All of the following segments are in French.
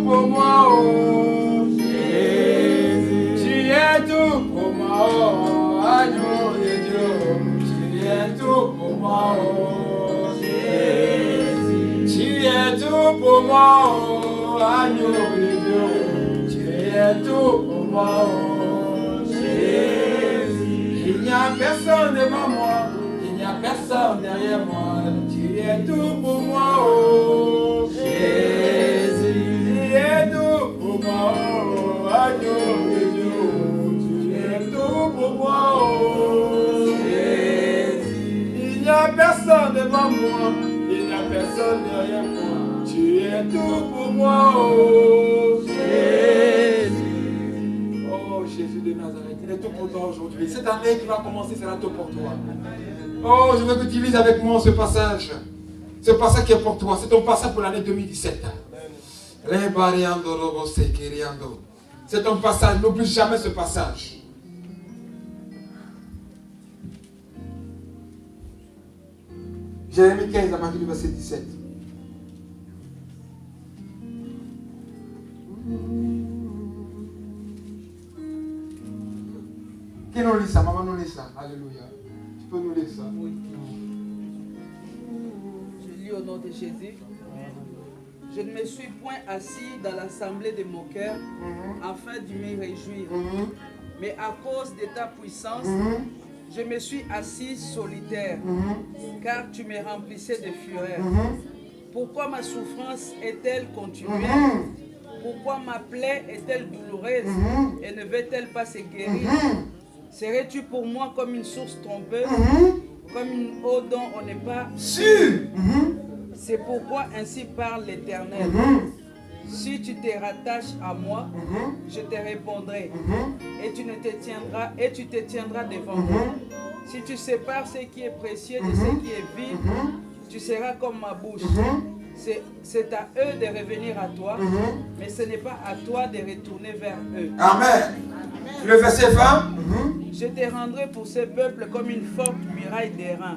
pour moi, oh Jésus. Tu es tout pour moi, oh agneau de Dieu. Tu es tout pour moi, oh Jésus. Tu es tout pour moi, oh agneau de Dieu. Tu es tout pour moi, oh Jésus. Il n'y a personne devant moi, il n'y a personne derrière moi. Tu es tout pour moi, oh Jésus. Tu es tout pour moi, oh agneau de Dieu. Tu es tout pour moi, oh Jésus. Il n'y a personne devant moi, il n'y a personne derrière moi. Tu es tout pour moi, oh Jésus. Oh Jésus de Nazareth, il est tout pour toi aujourd'hui. Cette année qui va commencer sera tout pour toi. Oh, je veux que tu lises avec moi ce passage. Ce passage qui est pour toi, c'est ton passage pour l'année 2017. C'est ton passage, n'oublie jamais ce passage. Jérémie 15, à partir du verset 17. Qui nous lit ça? Maman nous lit ça. Alléluia. Tu peux nous lire ça? Oui. Je lis au nom de Jésus. Je ne me suis point assis dans l'assemblée de mon cœur afin de me réjouir. Mais à cause de ta puissance, je me suis assis solitaire, car tu me remplissais de fureur. Pourquoi ma souffrance est-elle continuelle? Pourquoi ma plaie est-elle douloureuse et ne veut-elle pas se guérir? Serais-tu pour moi comme une source trompeuse, comme une eau dont on n'est pas sûr? C'est pourquoi ainsi parle l'Éternel. Si tu te rattaches à moi, je te répondrai, et tu te tiendras devant moi. Si tu sépares ce qui est précieux de ce qui est vil, tu seras comme ma bouche. C'est à eux de revenir à toi, mais ce n'est pas à toi de retourner vers eux. Amen. Le verset 20. Je te rendrai pour ce peuple comme une forte muraille d'airain.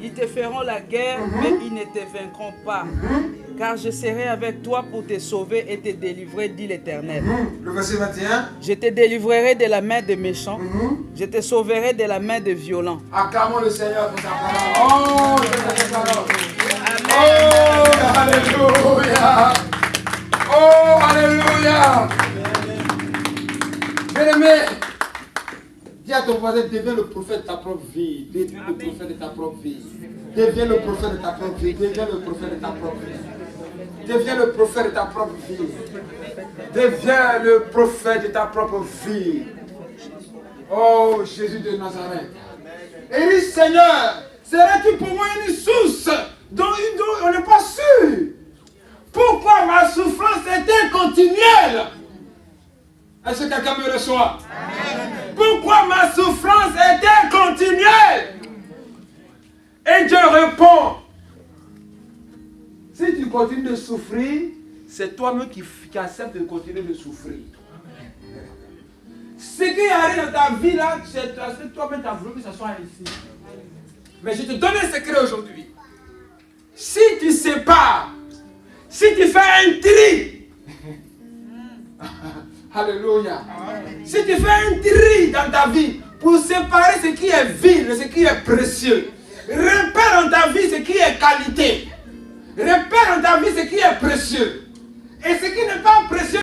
Ils te feront la guerre, mais ils ne te vaincront pas. Car je serai avec toi pour te sauver et te délivrer, dit l'Éternel. Le verset 21. Je te délivrerai de la main des méchants. Je te sauverai de la main des violents. Acclamons le Seigneur pour sa parole. Oh, je parole. Oh, alléluia. Oh, alléluia. Bien-aimé, dis à ton voisin, deviens le prophète de ta propre vie. Deviens le prophète de ta propre vie. Deviens le prophète de ta propre vie. Deviens le prophète de ta propre vie. Deviens le prophète de ta propre vie. Deviens le prophète de ta propre vie. Oh, Jésus de Nazareth. Et dis, Seigneur, serais-tu pour moi une source dont on n'est pas sûr? Pourquoi ma souffrance est-elle continuelle? Est-ce que quelqu'un me reçoit? Pourquoi ma souffrance est-elle continuelle? Et Dieu répond, si tu continues de souffrir, c'est toi-même qui acceptes de continuer de souffrir. Ce qui arrive dans ta vie là, c'est toi-même qui as voulu que ça soit ici. Mais je te donne un secret aujourd'hui. Si tu sépares, si tu fais un tri, alléluia. Si tu fais un tri dans ta vie pour séparer ce qui est vil de ce qui est précieux, repère dans ta vie ce qui est qualité, repère dans ta vie ce qui est précieux, et ce qui